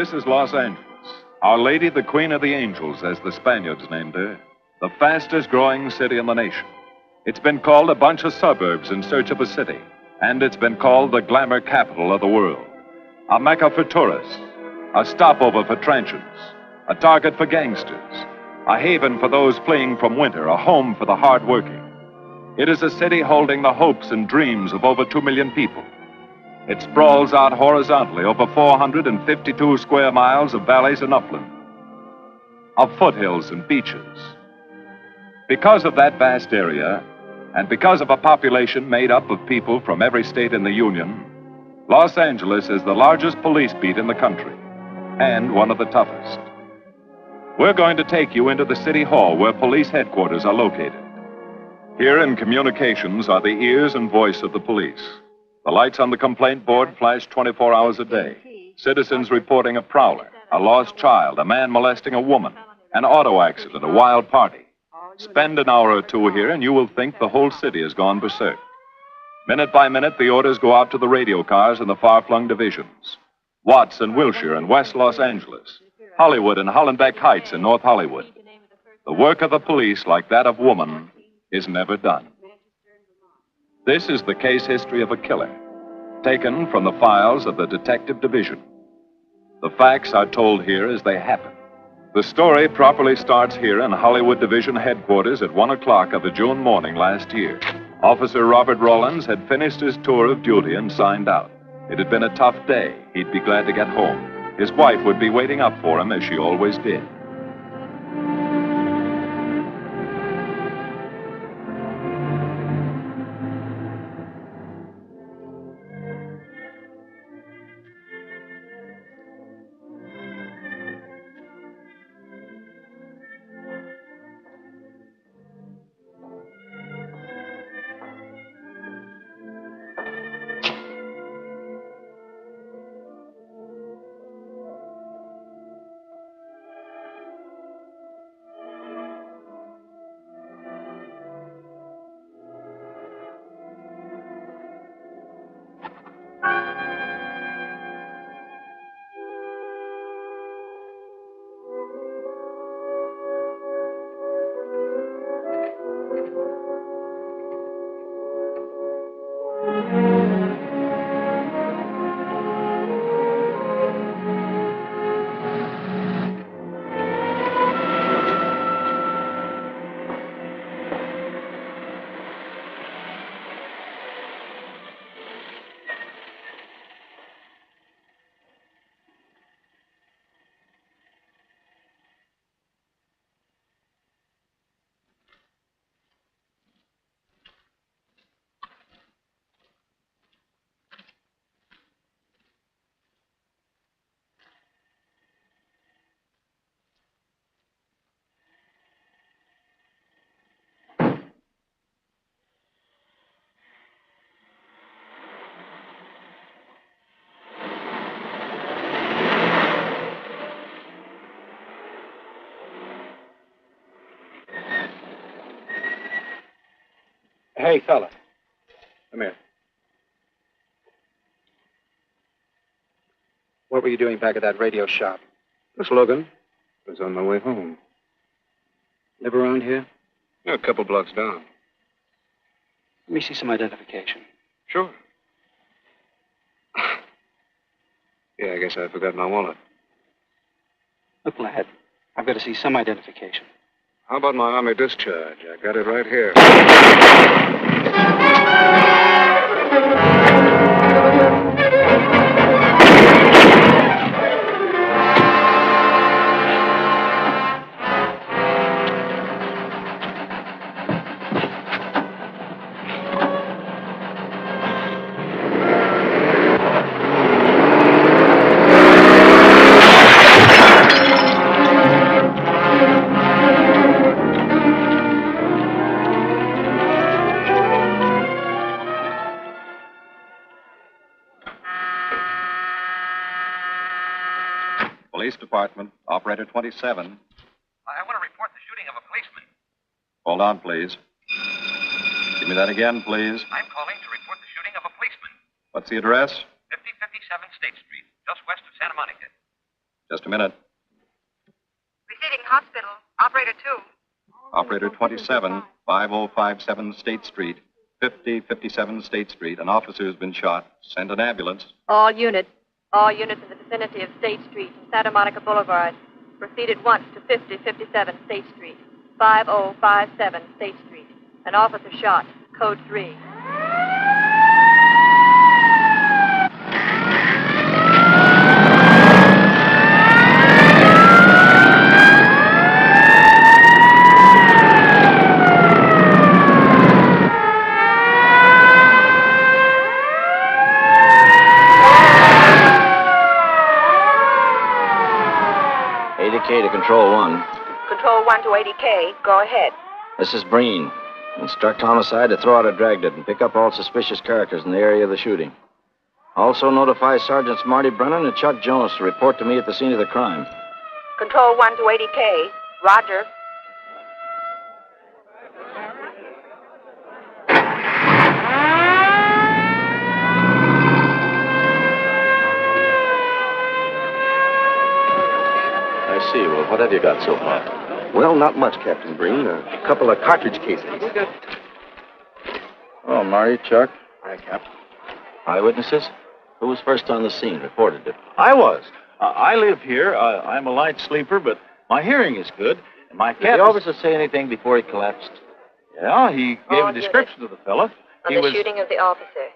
This is Los Angeles. Our Lady, the Queen of the Angels, as the Spaniards named her. The fastest growing city in the nation. It's been called a bunch of suburbs in search of a city. And it's been called the glamour capital of the world. A mecca for tourists. A stopover for transients. A target for gangsters. A haven for those fleeing from winter. A home for the hard-working. It is a city holding the hopes and dreams of over 2 million people. It sprawls out horizontally over 452 square miles of valleys and upland, of foothills and beaches. Because of that vast area, and because of a population made up of people from every state in the Union, Los Angeles is the largest police beat in the country, and one of the toughest. We're going to take you into the city hall where police headquarters are located. Here in communications are the ears and voice of the police. The lights on the complaint board flash 24 hours a day. Citizens reporting a prowler, a lost child, a man molesting a woman, an auto accident, a wild party. Spend an hour or two here and you will think the whole city has gone berserk. Minute by minute, the orders go out to the radio cars in the far-flung divisions. Watts and Wilshire in West Los Angeles. Hollywood and Hollenbeck Heights in North Hollywood. The work of the police, like that of woman, is never done. This is the case history of a killer, taken from the files of the Detective Division. The facts are told here as they happen. The story properly starts here in Hollywood Division headquarters at 1 o'clock of a June morning last year. Officer Robert Rollins had finished his tour of duty and signed out. It had been a tough day. He'd be glad to get home. His wife would be waiting up for him as she always did. Hey, fella. Come here. What were you doing back at that radio shop? Just looking. I was on my way home. Live around here? Yeah, a couple blocks down. Let me see some identification. Sure. Yeah, I guess I forgot my wallet. Look, lad, I've got to see some identification. How about my Army discharge? I got it right here. Police Department, Operator 27. I want to report the shooting of a policeman. Hold on, please. Give me that again, please. I'm calling to report the shooting of a policeman. What's the address? 5057 State Street, just west of Santa Monica. Just a minute. Receiving hospital. Operator 2. Operator 27, 5057 State Street, 5057 State Street. An officer has been shot. Send an ambulance. All units in the vicinity of State Street and Santa Monica Boulevard. Proceed at once to 5057 State Street, 5057 State Street. An officer shot. Code 3. To Control 1. Control 1 to 80K. Go ahead. This is Breen. Instruct homicide to throw out a dragnet and pick up all suspicious characters in the area of the shooting. Also notify Sergeants Marty Brennan and Chuck Jones to report to me at the scene of the crime. Control 1 to 80K. Roger. I see. Well, what have you got so far? Well, not much, Captain Breen. A couple of cartridge casings. Oh, Marty, Chuck. Hi, Cap. Eyewitnesses? Who was first on the scene, reported it? I was. I live here. I'm a light sleeper, but my hearing is good. And my cat... Did the officer say anything before he collapsed? Yeah, he gave a description of the fella. On the shooting of the officer.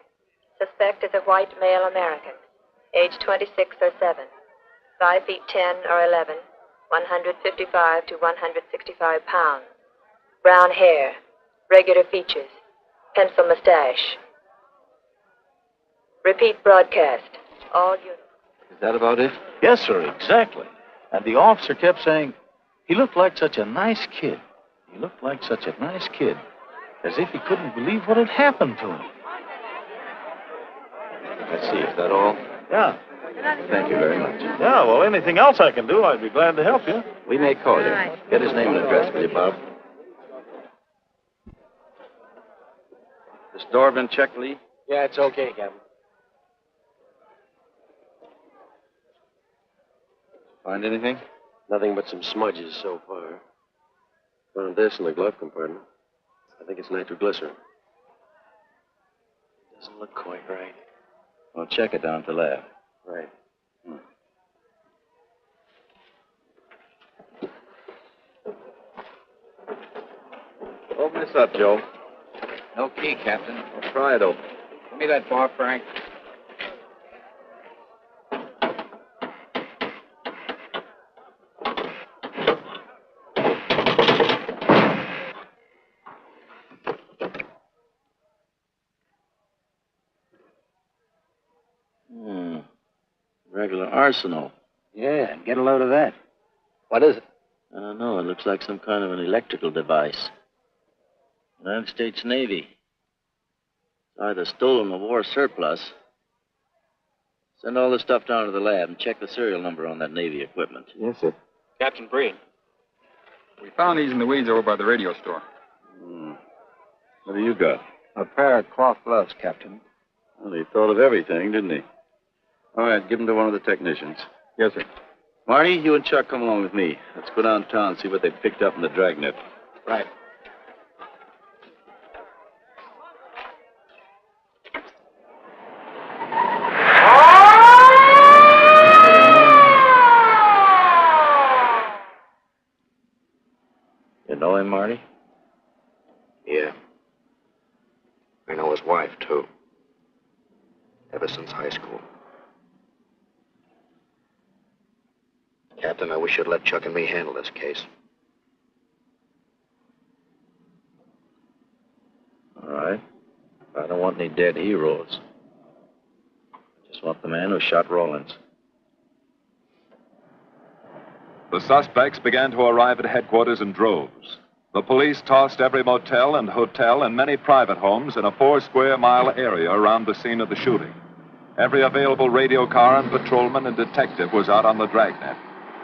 Suspect is a white male American. Age 26 or 7. 5 feet 10 or 11. 155 to 165 pounds. Brown hair. Regular features. Pencil mustache. Repeat broadcast. All units. Is that about it? Yes, sir, exactly. And the officer kept saying, he looked like such a nice kid. He looked like such a nice kid. As if he couldn't believe what had happened to him. Let's see, is that all? Yeah. Thank you very much. Yeah, well, anything else I can do, I'd be glad to help you. We may call you. Right. Get his name and address, will you, Bob? This door been checked, Lee? Yeah, it's okay, Captain. Find anything? Nothing but some smudges so far. Found this in the glove compartment. I think it's nitroglycerin. Doesn't look quite right. Well, check it down at the lab. Right. Open this up, Joe. No key, Captain. Well, try it open. Give me that bar, Frank. Regular arsenal. Yeah, get a load of that. What is it? I don't know. It looks like some kind of an electrical device. United States Navy. It's either stolen or war surplus. Send all this stuff down to the lab and check the serial number on that Navy equipment. Yes, sir. Captain Breen. We found these in the weeds over by the radio store. What do you got? A pair of cloth gloves, Captain. Well, he thought of everything, didn't he? All right, give them to one of the technicians. Yes, sir. Marty, you and Chuck come along with me. Let's go downtown and see what they picked up in the dragnet. Right. You know him, Marty? Yeah. I know his wife, too. Ever since high school. Captain, I wish you'd let Chuck and me handle this case. All right. I don't want any dead heroes. I just want the man who shot Rawlins. The suspects began to arrive at headquarters in droves. The police tossed every motel and hotel and many private homes in a 4-square-mile area around the scene of the shooting. Every available radio car and patrolman and detective was out on the dragnet.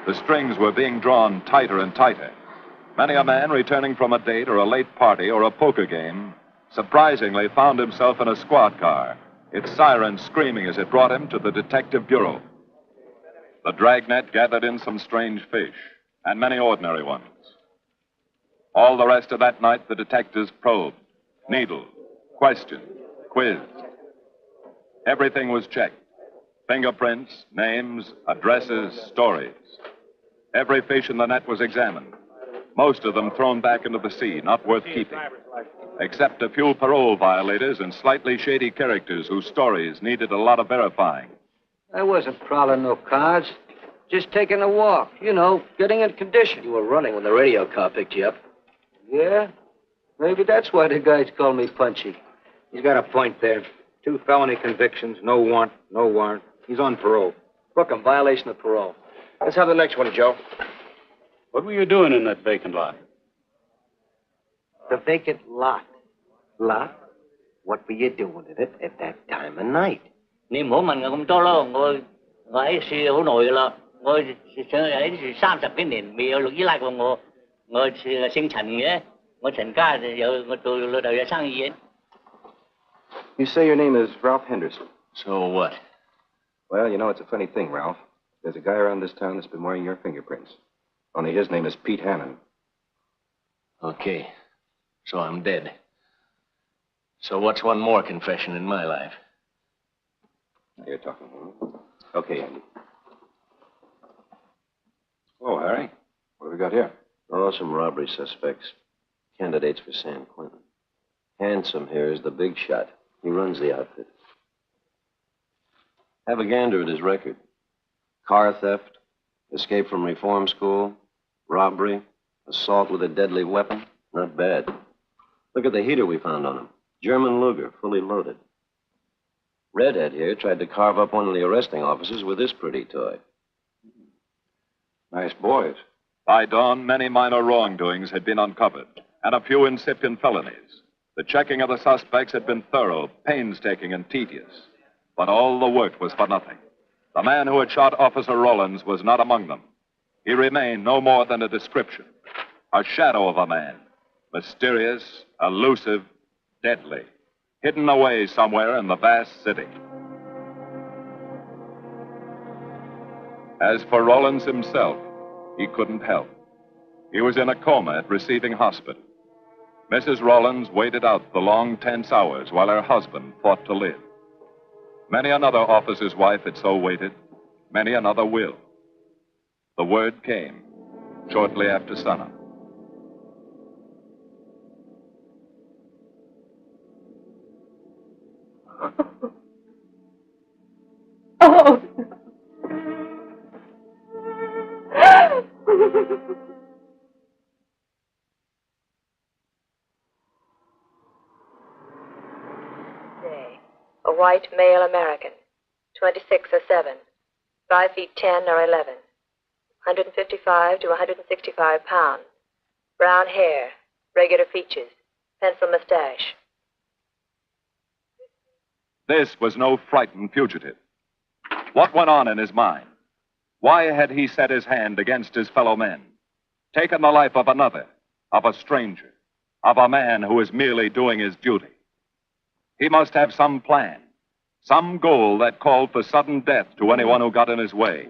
The strings were being drawn tighter and tighter. Many a man returning from a date or a late party or a poker game surprisingly found himself in a squad car, its siren screaming as it brought him to the detective bureau. The dragnet gathered in some strange fish, and many ordinary ones. All the rest of that night, the detectives probed, needled, questioned, quizzed. Everything was checked. Fingerprints, names, addresses, stories. Every fish in the net was examined. Most of them thrown back into the sea, not worth keeping. Except a few parole violators and slightly shady characters whose stories needed a lot of verifying. I wasn't prowling no cars. Just taking a walk, getting in condition. You were running when the radio car picked you up. Yeah? Maybe that's why the guys call me Punchy. He's got a point there. 2 felony convictions, no warrant, no warrant. He's on parole. Book him, violation of parole. Let's have the next one, Joe. What were you doing in that vacant lot? The vacant lot. Lot? What were you doing in it at that time of night? Niệm hổ mình cũng to lo, ngồi ấy xì hổ nổi là ngồi ấy 30 cái nền bị lục dưới lại của ngồi sinh thành nhé, ngồi thành ca thì giờ ngồi tôi lừa đời sang gì. You say your name is Ralph Henderson. So what? Well, it's a funny thing, Ralph. There's a guy around this town that's been wearing your fingerprints. Only his name is Pete Hannon. Okay. So I'm dead. So what's one more confession in my life? Now you're talking. Okay, Andy. Oh, Harry. What have we got here? Oh, some robbery suspects. Candidates for San Quentin. Handsome here is the big shot. He runs the outfit. Have a gander at his record. Car theft, escape from reform school, robbery, assault with a deadly weapon. Not bad. Look at the heater we found on him. German Luger, fully loaded. Redhead here tried to carve up one of the arresting officers with this pretty toy. Nice boys. By dawn, many minor wrongdoings had been uncovered, and a few incipient felonies. The checking of the suspects had been thorough, painstaking, and tedious. But all the work was for nothing. The man who had shot Officer Rollins was not among them. He remained no more than a description, a shadow of a man, mysterious, elusive, deadly, hidden away somewhere in the vast city. As for Rollins himself, he couldn't help. He was in a coma at receiving hospital. Mrs. Rollins waited out the long, tense hours while her husband fought to live. Many another officer's wife had so waited. Many another will. The word came shortly after sunup. Oh. A white male American, 26 or 7, 5 feet 10 or 11, 155 to 165 pounds, brown hair, regular features, pencil mustache. This was no frightened fugitive. What went on in his mind? Why had he set his hand against his fellow men, taken the life of another, of a stranger, of a man who was merely doing his duty? He must have some plan, some goal that called for sudden death to anyone who got in his way.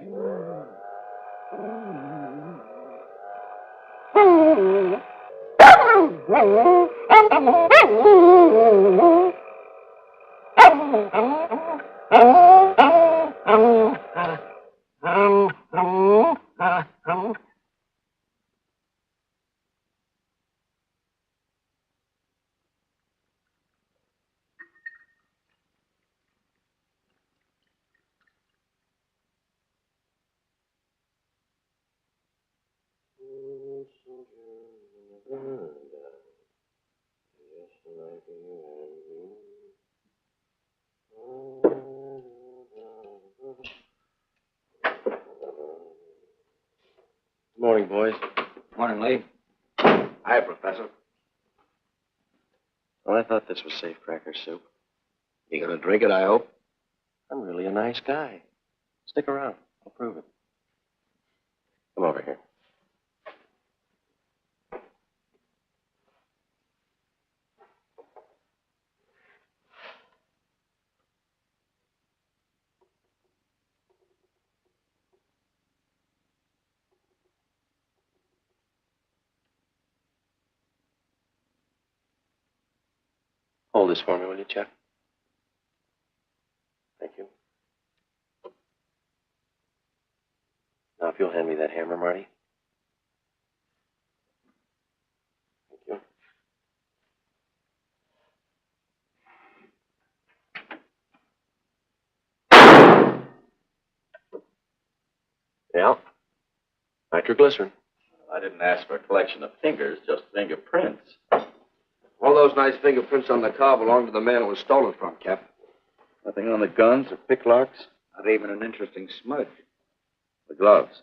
Morning, boys. Morning, Lee. Hi, Professor. Well, I thought this was safe cracker soup. You gonna drink it, I hope? I'm really a nice guy. Stick around. I'll prove it. Come over here. Hold this for me, will you, Chuck? Thank you. Now, if you'll hand me that hammer, Marty. Thank you. Yeah. Nitroglycerin. I didn't ask for a collection of fingers, just fingerprints. All those nice fingerprints on the car belong to the man it was stolen from, Cap. Nothing on the guns or picklocks? Not even an interesting smudge. The gloves?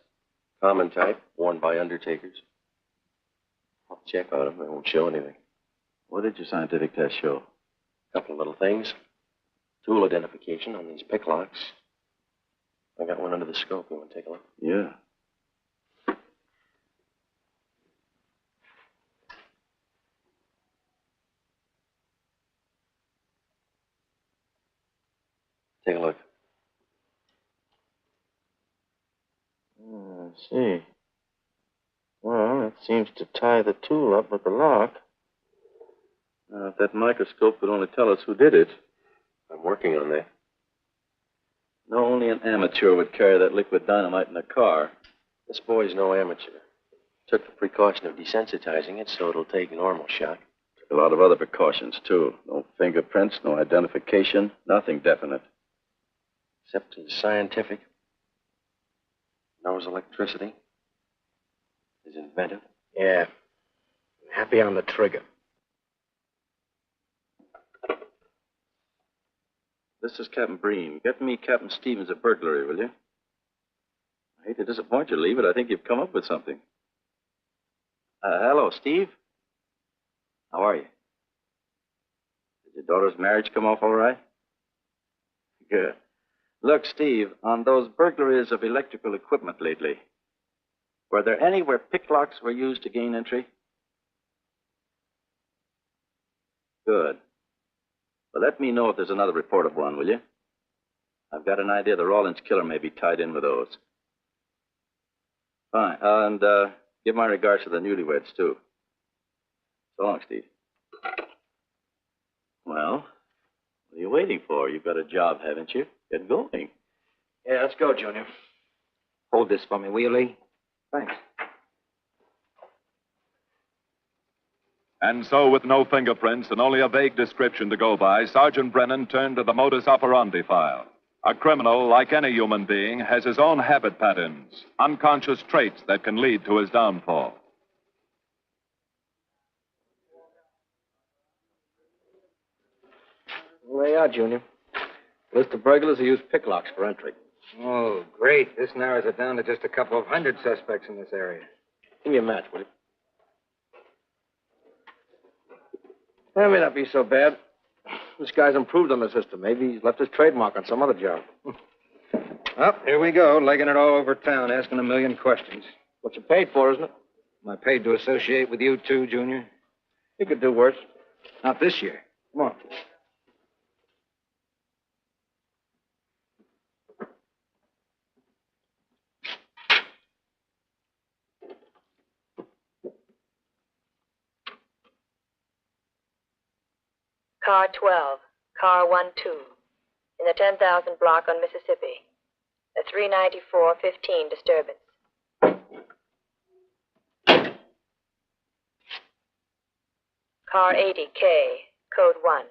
Common type, worn by undertakers. I'll check on them. They won't show anything. What did your scientific test show? A couple of little things. Tool identification on these picklocks. I got one under the scope. You want to take a look? Yeah. Take a look. I see. Well, it seems to tie the tool up with the lock. Now, if that microscope could only tell us who did it. I'm working on that. No, only an amateur would carry that liquid dynamite in a car. This boy's no amateur. Took the precaution of desensitizing it so it'll take normal shock. Took a lot of other precautions, too. No fingerprints, no identification, nothing definite. Except he's scientific. Knows electricity. Is inventive. Yeah. Happy on the trigger. This is Captain Breen. Get me Captain Stevens a burglary, will you? I hate to disappoint you, Lee, but I think you've come up with something. Hello, Steve. How are you? Did your daughter's marriage come off all right? Good. Look, Steve, on those burglaries of electrical equipment lately, were there any where picklocks were used to gain entry? Good. Well, let me know if there's another report of one, will you? I've got an idea the Rawlins killer may be tied in with those. Fine. And give my regards to the newlyweds, too. So long, Steve. Well, what are you waiting for? You've got a job, haven't you? Get going. Yeah, let's go, Junior. Hold this for me, will you, Lee? Thanks. And so, with no fingerprints and only a vague description to go by, Sergeant Brennan turned to the modus operandi file. A criminal, like any human being, has his own habit patterns, unconscious traits that can lead to his downfall. Well, there you are, Junior. List of burglars who use picklocks for entry. Oh, great. This narrows it down to just a couple of hundred suspects in this area. Give me a match, will you? That may not be so bad. This guy's improved on the system. Maybe he's left his trademark on some other job. Well, here we go, legging it all over town, asking a million questions. What you paid for, isn't it? Am I paid to associate with you, too, Junior? You could do worse. Not this year. Come on. Car 12, car 12, in the 10,000 block on Mississippi. A 394-15 disturbance. Car 80K, code 1.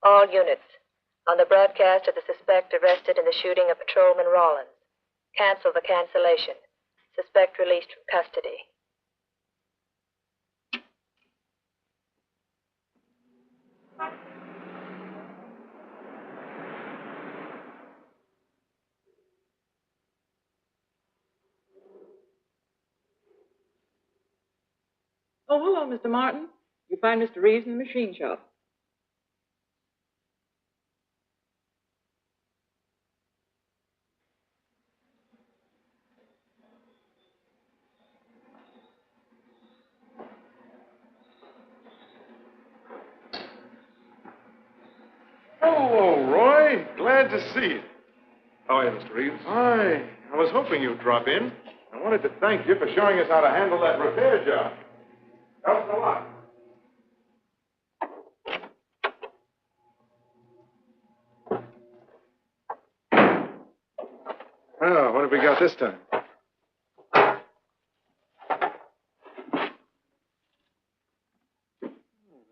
All units, on the broadcast of the suspect arrested in the shooting of Patrolman Rawlins. Cancel the cancellation. Suspect released from custody. Oh, hello, Mr. Martin. You find Mr. Reeves in the machine shop. Hello, Roy. Glad to see you. How are you, Mr. Reeves? Hi. I was hoping you'd drop in. I wanted to thank you for showing us how to handle that repair job. Helps a lot. Oh, what have we got this time?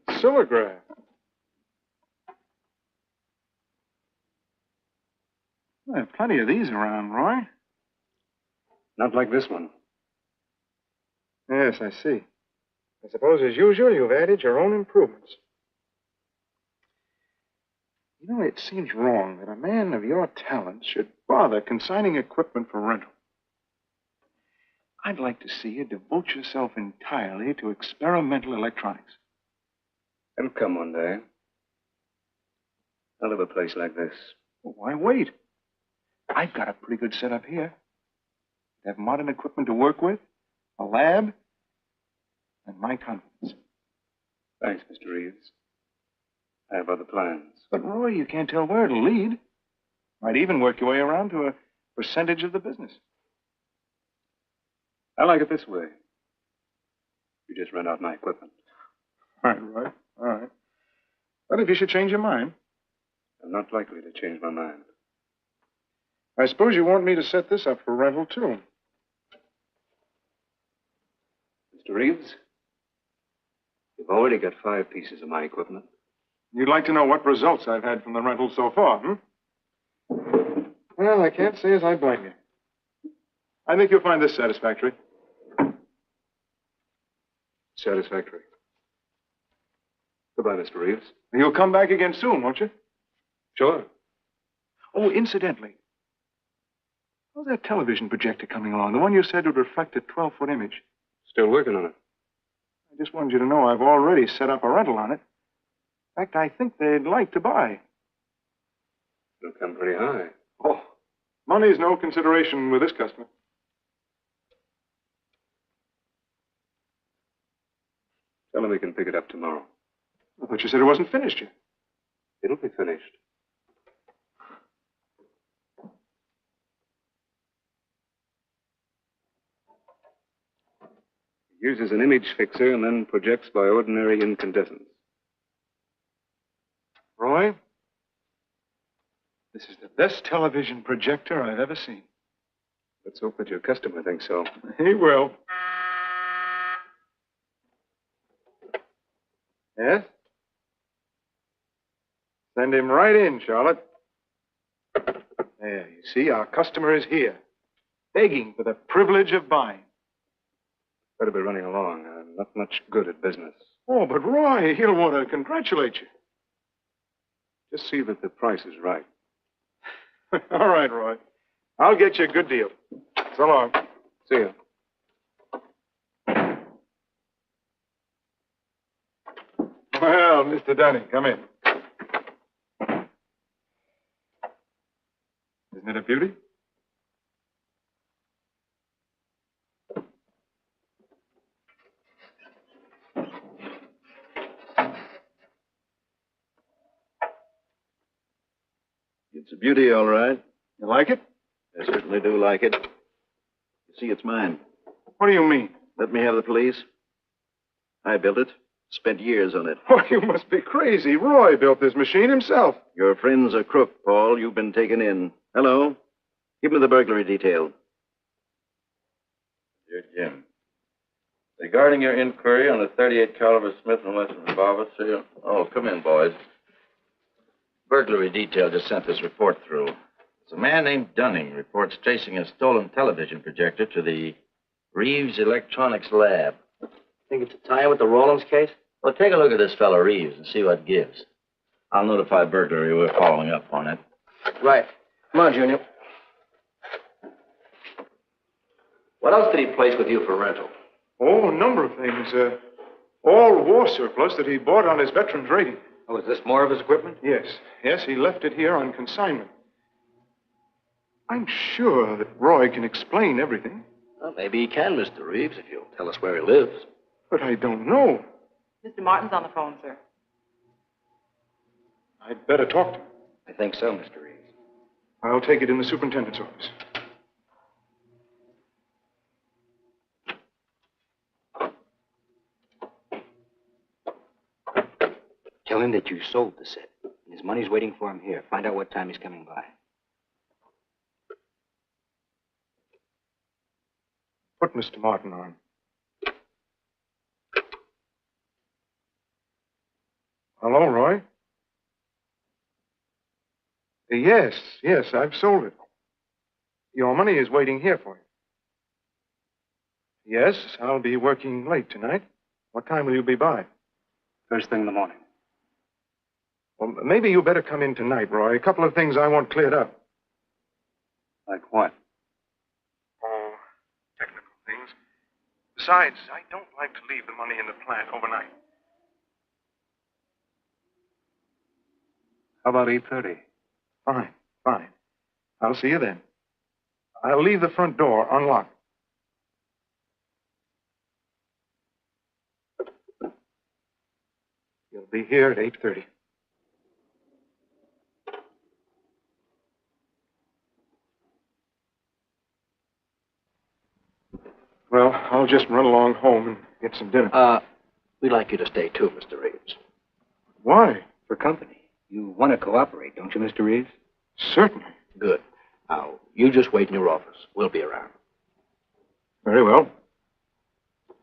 Silograph. There are plenty of these around, Roy. Not like this one. Yes, I see. I suppose, as usual, you've added your own improvements. You know, it seems wrong that a man of your talents should bother consigning equipment for rental. I'd like to see you devote yourself entirely to experimental electronics. It'll come one day. I'll have a place like this. Well, why wait? I've got a pretty good setup here. I have modern equipment to work with, a lab, and my confidence. Thanks, Mr. Reeves. I have other plans. But, Roy, you can't tell where it'll lead. Might even work your way around to a percentage of the business. I like it this way. You just rent out my equipment. All right. All right. But if you should change your mind. I'm not likely to change my mind. I suppose you want me to set this up for rental, too. Mr. Reeves, you've already got 5 pieces of my equipment. You'd like to know what results I've had from the rental so far, Well, I can't say as I blame you. I think you'll find this satisfactory. Satisfactory. Goodbye, Mr. Reeves. You'll come back again soon, won't you? Sure. Oh, incidentally, how's that television projector coming along? The one you said would reflect a 12-foot image. Still working on it. I just wanted you to know I've already set up a rental on it. In fact, I think they'd like to buy. It'll come pretty high. Oh, money's no consideration with this customer. Tell him we can pick it up tomorrow. I thought you said it wasn't finished yet. It'll be finished. It uses an image fixer and then projects by ordinary incandescence. Roy, this is the best television projector I've ever seen. Let's hope that your customer thinks so. He will. Yes? Send him right in, Charlotte. There, you see, our customer is here, begging for the privilege of buying. Better be running along. I'm not much good at business. Oh, but Roy, he'll want to congratulate you. Just see that the price is right. All right, Roy. I'll get you a good deal. So long. See you. Well, Mr. Dunning, come in. Isn't it a beauty? It's a beauty, all right. You like it? I certainly do like it. You see, it's mine. What do you mean? Let me have the police. I built it. Spent years on it. Oh, you must be crazy. Roy built this machine himself. Your friend's a crook, Paul. You've been taken in. Hello? Give me the burglary detail. Dear Jim, regarding your inquiry on the .38 caliber Smith & Wesson revolver, sir. Oh, come in, boys. Burglary detail just sent this report through. It's a man named Dunning reports tracing a stolen television projector to the Reeves Electronics Lab. Think it's a tie with the Rawlins case? Well, take a look at this fellow Reeves and see what gives. I'll notify burglary. We're following up on it. Right. Come on, Junior. What else did he place with you for rental? Oh, a number of things. All war surplus that he bought on his veterans rating. Oh, is this more of his equipment? Yes. Yes, he left it here on consignment. I'm sure that Roy can explain everything. Well, maybe he can, Mr. Reeves, if you'll tell us where he lives. But I don't know. Mr. Martin's on the phone, sir. I'd better talk to him. I think so, Mr. Reeves. I'll take it in the superintendent's office. Tell him that you sold the set. And his money's waiting for him here. Find out what time he's coming by. Put Mr. Martin on. Hello, Roy? Yes, I've sold it. Your money is waiting here for you. Yes, I'll be working late tonight. What time will you be by? First thing in the morning. Well, maybe you better come in tonight, Roy. A couple of things I want cleared up. Like what? Oh, technical things. Besides, I don't like to leave the money in the plant overnight. How about 8:30? Fine. I'll see you then. I'll leave the front door unlocked. You'll be here at 8:30. Well, I'll just run along home and get some dinner. We'd like you to stay too, Mr. Reeves. Why? For company. You want to cooperate, don't you, Mr. Reeves? Certainly. Good. Now, you just wait in your office. We'll be around. Very well.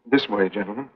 This way, gentlemen.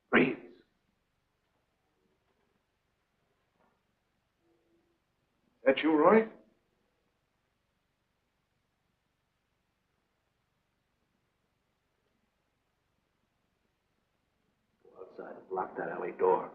Reeves. That you, Roy? Go outside and block that alley door.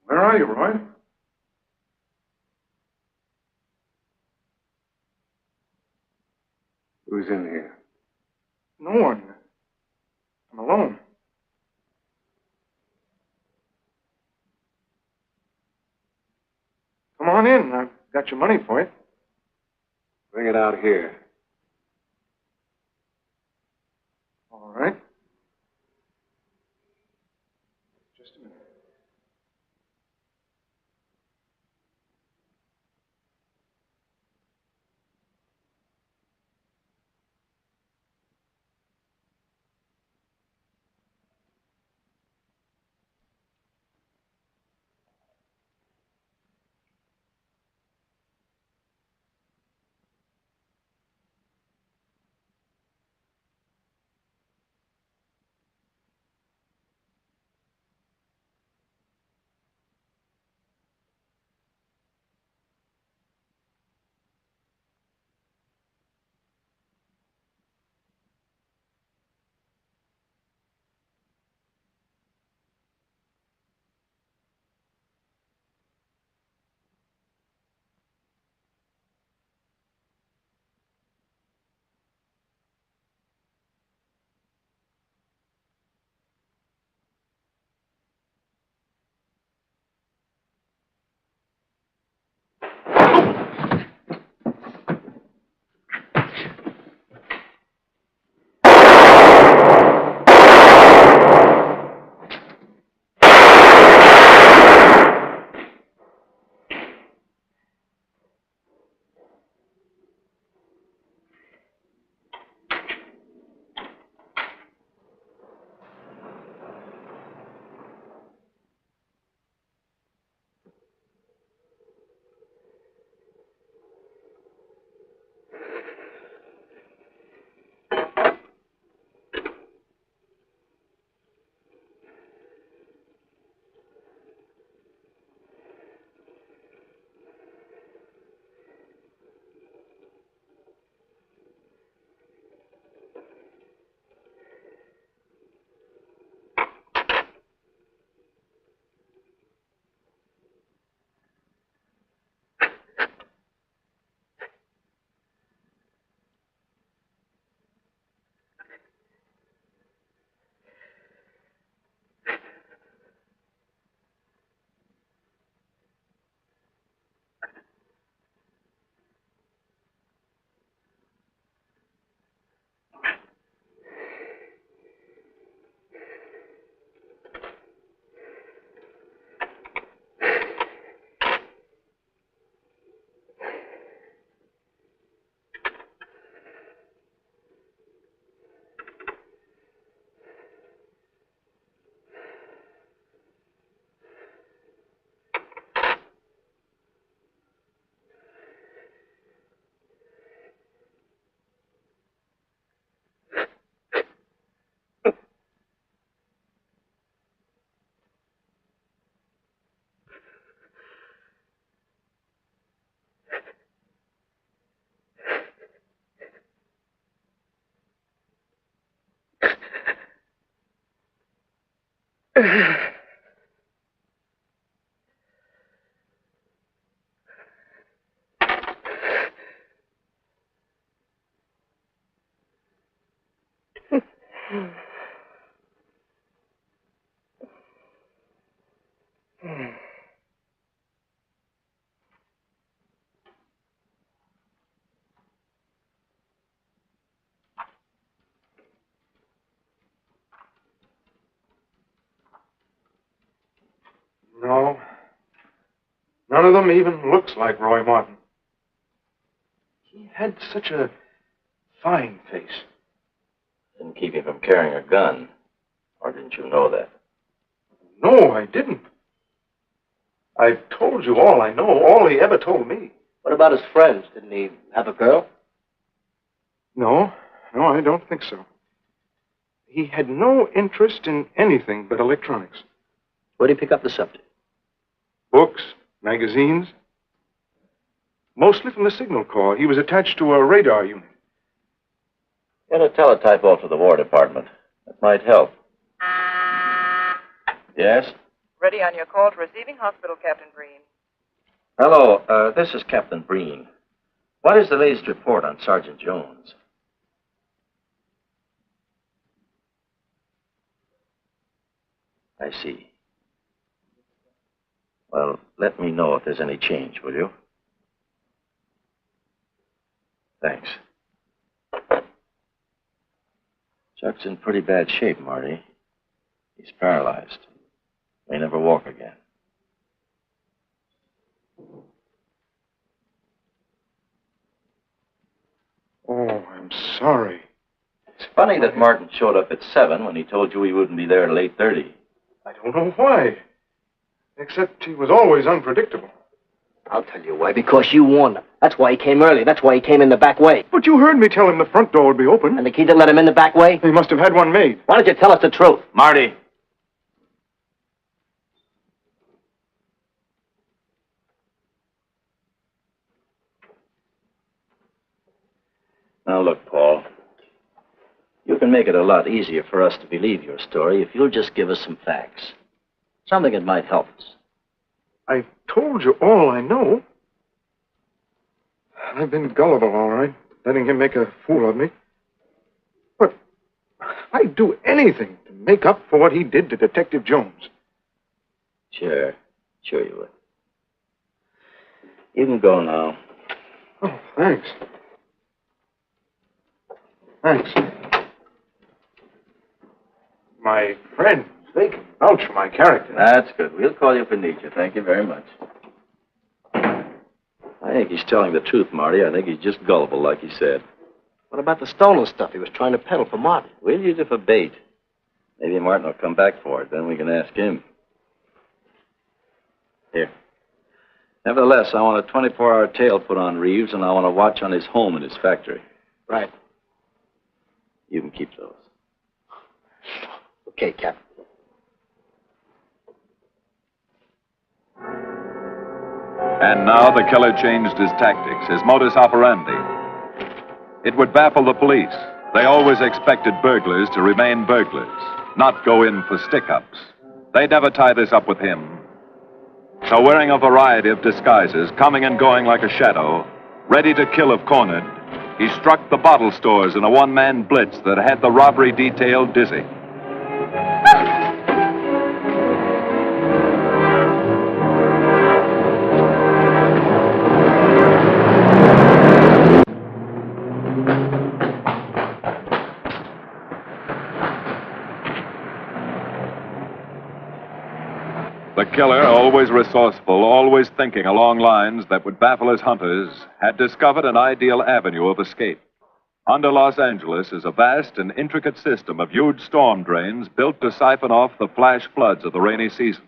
Where are you, Roy? Who's in here? No one. I'm alone. Come on in. I've got your money for you. Bring it out here. All right. Just a minute. No. None of them even looks like Roy Martin. He had such a fine face. Didn't keep you from carrying a gun. Or didn't you know that? No, I didn't. I've told you all I know, all he ever told me. What about his friends? Didn't he have a girl? No, I don't think so. He had no interest in anything but electronics. Where'd he pick up the subject? Books, magazines. Mostly from the Signal Corps. He was attached to a radar unit. Get a teletype off to the War Department. That might help. Yes? Ready on your call to receiving hospital, Captain Breen. Hello, this is Captain Breen. What is the latest report on Sergeant Jones? I see. Well, let me know if there's any change, will you? Thanks. Chuck's in pretty bad shape, Marty. He's paralyzed. May never walk again. Oh, I'm sorry. It's funny that Martin showed up at 7 when he told you he wouldn't be there till 8:30. I don't know why. Except he was always unpredictable. I'll tell you why. Because you warned him. That's why he came early. That's why he came in the back way. But you heard me tell him the front door would be open. And the key didn't let him in the back way? He must have had one made. Why don't you tell us the truth? Marty! Now, look, Paul. You can make it a lot easier for us to believe your story if you'll just give us some facts. Something that might help us. I've told you all I know. I've been gullible, all right, letting him make a fool of me. But I'd do anything to make up for what he did to Detective Jones. Sure you would. You can go now. Oh, thanks. Thanks. My friends, they can vouch for my character. That's good. We'll call you if we need you. Thank you very much. I think he's telling the truth, Marty. I think he's just gullible, like he said. What about the stolen stuff he was trying to peddle for Martin? We'll use it for bait. Maybe Martin will come back for it. Then we can ask him. Here. Nevertheless, I want a 24-hour tail put on Reeves, and I want a watch on his home and his factory. Right. You can keep those. Okay, Captain. And now the killer changed his tactics, his modus operandi. It would baffle the police. They always expected burglars to remain burglars, not go in for stick-ups. They'd never tie this up with him. So wearing a variety of disguises, coming and going like a shadow, ready to kill if cornered, he struck the bottle stores in a one-man blitz that had the robbery detail dizzy. The killer, always resourceful, always thinking along lines that would baffle his hunters, had discovered an ideal avenue of escape. Under Los Angeles is a vast and intricate system of huge storm drains built to siphon off the flash floods of the rainy season.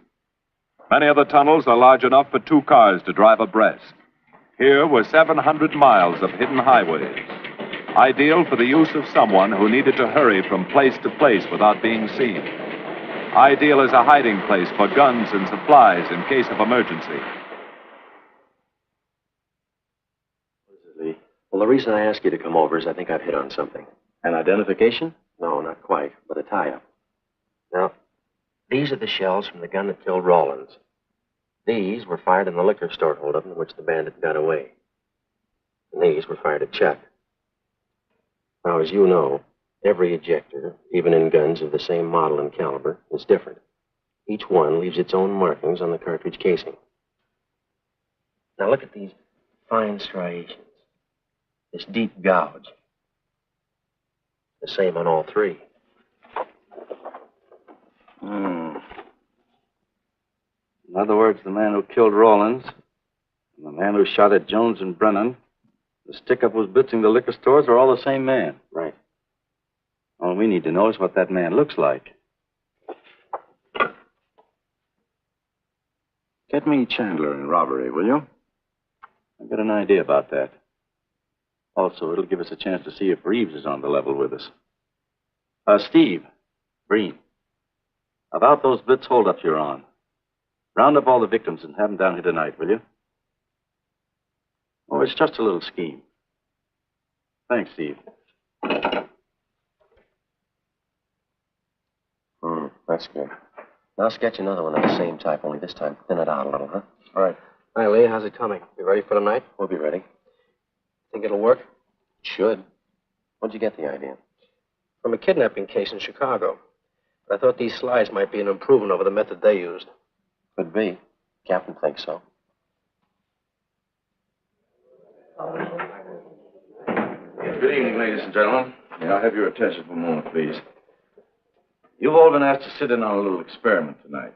Many of the tunnels are large enough for 2 cars to drive abreast. Here were 700 miles of hidden highways, ideal for the use of someone who needed to hurry from place to place without being seen. Ideal as a hiding place for guns and supplies in case of emergency. Well, the reason I asked you to come over is I think I've hit on something. An identification? No, not quite, but a tie-up. Now, These are the shells from the gun that killed Rawlins. These were fired in the liquor store holdup in which the bandit got away. And these were fired at Chuck. Now, as you know, every ejector, even in guns of the same model and caliber, is different. Each one leaves its own markings on the cartridge casing. Now, look at these fine striations. This deep gouge. The same on all three. In other words, the man who killed Rawlins and the man who shot at Jones and Brennan, the stick-up who's blitzing the liquor stores, are all the same man. Right. All we need to know is what that man looks like. Get me Chandler in robbery, will you? I've got an idea about that. Also, it'll give us a chance to see if Reeves is on the level with us. Steve, Breen, about those blitz holdups you're on. Round up all the victims and have them down here tonight, will you? Oh, it's just a little scheme. Thanks, Steve. That's good. Now sketch another one of the same type, only this time thin it out a little, huh? All right. Hi, Lee. How's it coming? You ready for tonight? We'll be ready. Think it'll work? Should. Where'd you get the idea? From a kidnapping case in Chicago. But I thought these slides might be an improvement over the method they used. Could be. Captain thinks so. Good evening, ladies and gentlemen. May I have your attention for a moment, please? You've all been asked to sit in on a little experiment tonight.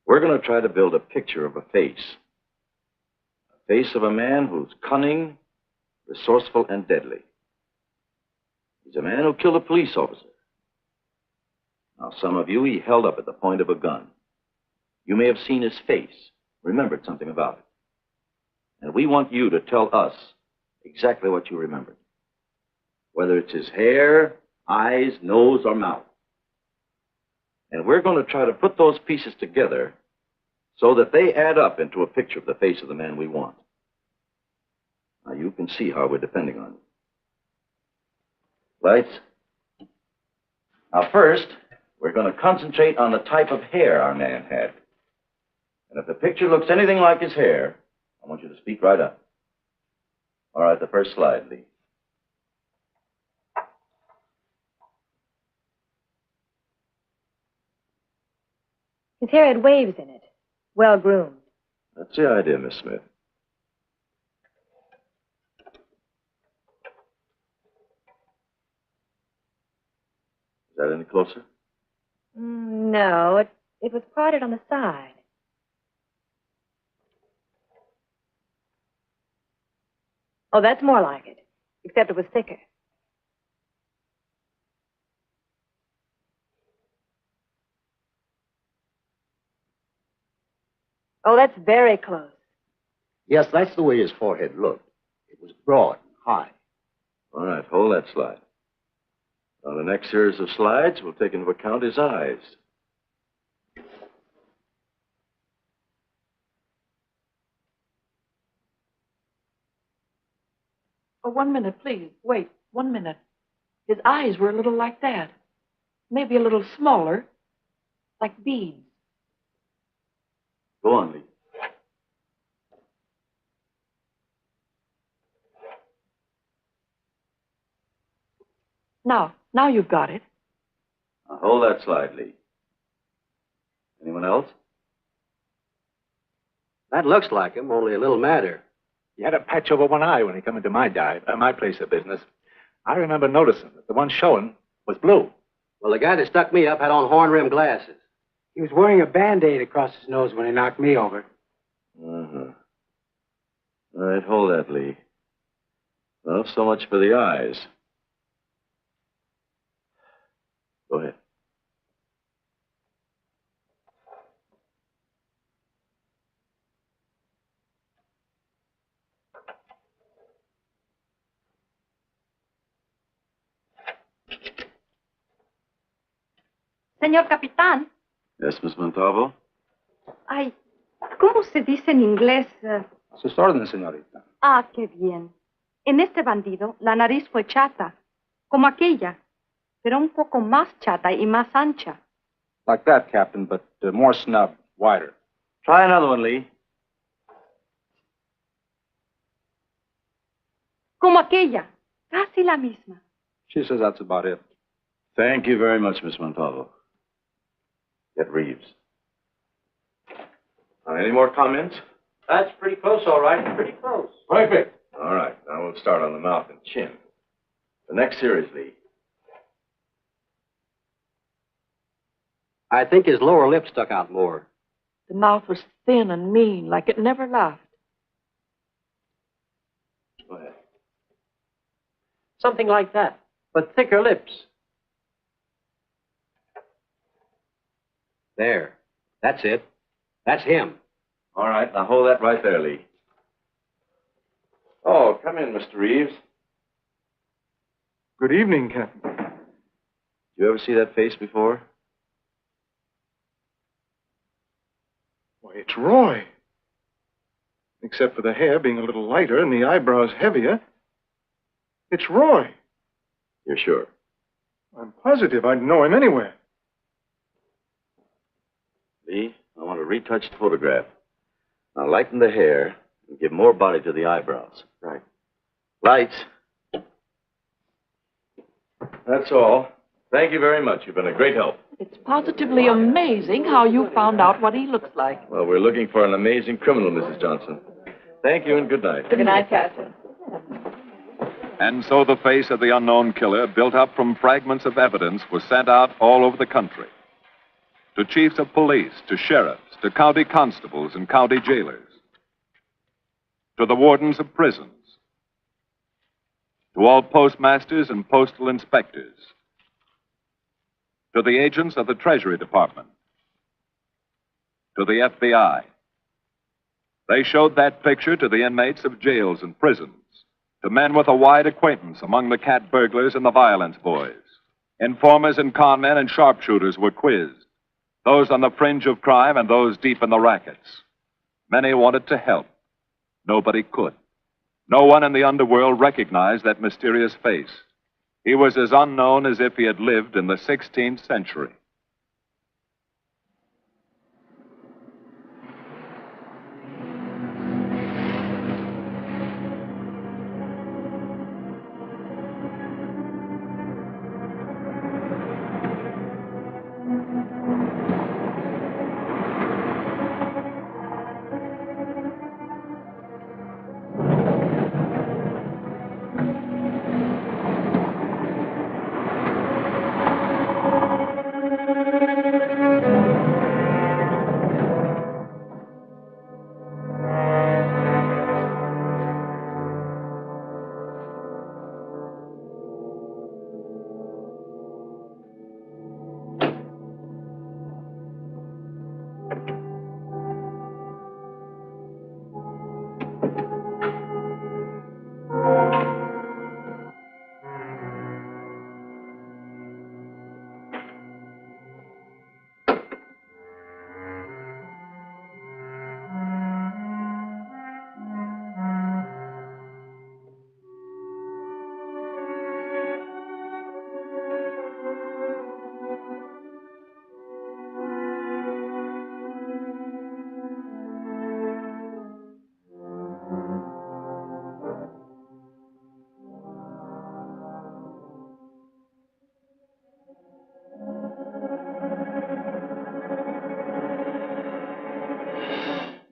We're going to try to build a picture of a face. A face of a man who's cunning, resourceful, and deadly. He's a man who killed a police officer. Now, some of you he held up at the point of a gun. You may have seen his face, remembered something about it. And we want you to tell us exactly what you remembered. Whether it's his hair, eyes, nose, or mouth. And we're going to try to put those pieces together so that they add up into a picture of the face of the man we want. Now, you can see how we're depending on you. Lights. Now, first, we're going to concentrate on the type of hair our man had. And if the picture looks anything like his hair, I want you to speak right up. All right, the first slide, Lee. His hair had waves in it. Well groomed. That's the idea, Miss Smith. Is that any closer? No, it was parted on the side. Oh, that's more like it, except it was thicker. Oh, that's very close. Yes, that's the way his forehead looked. It was broad and high. All right, hold that slide. Now, the next series of slides will take into account his eyes. Oh, 1 minute, please. Wait, 1 minute. His eyes were a little like that. Maybe a little smaller, like beads. Go on, Lee. Now you've got it. Now, hold that slide, Lee. Anyone else? That looks like him, only a little madder. He had a patch over one eye when he came into my place of business. I remember noticing that the one showing was blue. Well, the guy that stuck me up had on horn-rimmed glasses. He was wearing a Band-Aid across his nose when he knocked me over. Uh-huh. All right, hold that, Lee. Well, so much for the eyes. Go ahead. Señor Capitán. Yes, Miss Montalvo? Ay, ¿cómo se dice en inglés? A sus órdenes, señorita. Ah, qué bien. En este bandido, la nariz fue chata, como aquella, pero un poco más chata y más ancha. Like that, Captain, but more snub, wider. Try another one, Lee. Como aquella. Casi la misma. She says that's about it. Thank you very much, Miss Montalvo. Get Reeves. Any more comments? That's pretty close, all right. Pretty close. Perfect. All right, now we'll start on the mouth and chin. The next series, Lee. I think his lower lip stuck out more. The mouth was thin and mean, like it never laughed. Go ahead. Something like that, but thicker lips. There. That's it. That's him. All right, now hold that right there, Lee. Oh, come in, Mr. Reeves. Good evening, Captain. You ever see that face before? Why, it's Roy. Except for the hair being a little lighter and the eyebrows heavier. It's Roy. You're sure? I'm positive I'd know him anywhere. Lee, I want a retouched photograph. Now lighten the hair and give more body to the eyebrows. Right. Lights. That's all. Thank you very much. You've been a great help. It's positively amazing how you found out what he looks like. Well, we're looking for an amazing criminal, Mrs. Johnson. Thank you and good night. Good night, Captain. And so the face of the unknown killer, built up from fragments of evidence, was sent out all over the country. To chiefs of police, to sheriffs, to county constables and county jailers, to the wardens of prisons, to all postmasters and postal inspectors, to the agents of the Treasury Department, to the FBI. They showed that picture to the inmates of jails and prisons, to men with a wide acquaintance among the cat burglars and the violence boys. Informers and con men and sharpshooters were quizzed, those on the fringe of crime and those deep in the rackets. Many wanted to help. Nobody could. No one in the underworld recognized that mysterious face. He was as unknown as if he had lived in the 16th century.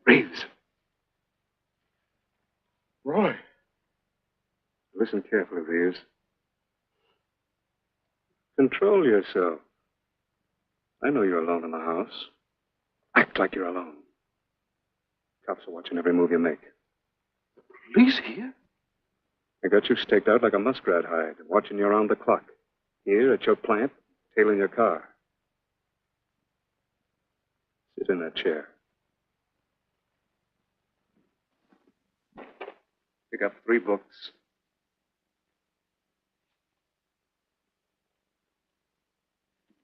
Reeves. Roy. Listen carefully, Reeves. Control yourself. I know you're alone in the house. Act like you're alone. Cops are watching every move you make. Police here? They got you staked out like a muskrat hide, watching you around the clock. Here at your plant, tailing your car. Sit in that chair. Pick up 3 books.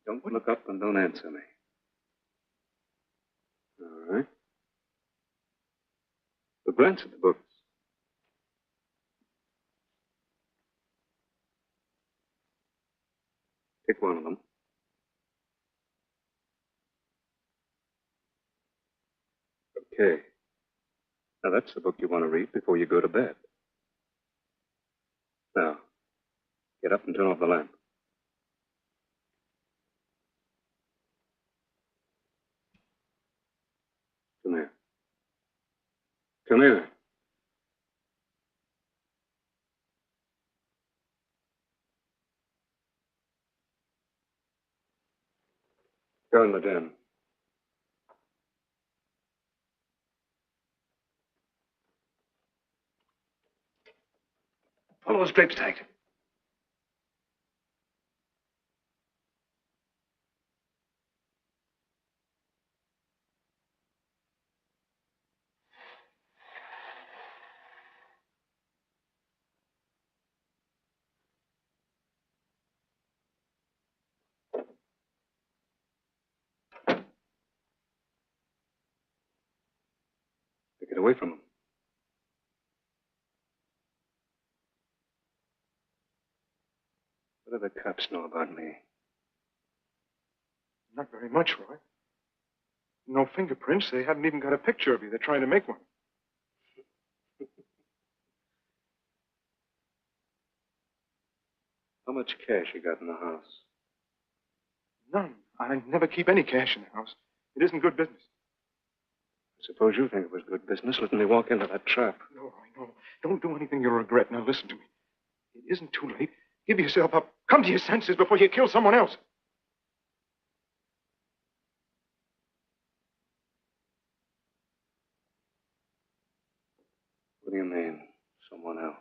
Don't look up and don't answer me. All right. But glance at the books. Pick one of them. Okay. Now, that's the book you want to read before you go to bed. Now, get up and turn off the lamp. Come here. Come here. Go in the den. Pull those drapes tight. Get away from him. What do the cops know about me? Not very much, Roy. No fingerprints. They haven't even got a picture of you. They're trying to make one. How much cash you got in the house? None. I never keep any cash in the house. It isn't good business. I suppose you think it was good business letting me walk into that trap. No, Roy, no. Don't do anything you'll regret. Now, listen to me. It isn't too late. Give yourself up. Come to your senses before you kill someone else. What do you mean, someone else?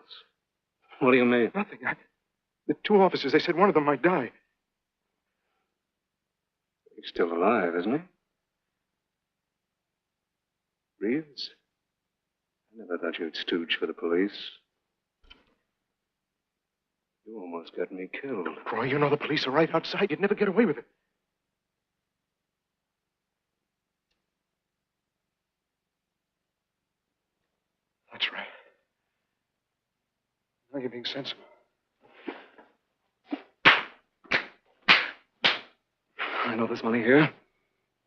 What do you mean? Nothing. The two officers, they said one of them might die. He's still alive, isn't he? Reeves? I never thought you'd stooge for the police. You almost got me killed. Roy, you know the police are right outside. You'd never get away with it. That's right. Now you're being sensible. I know there's money here.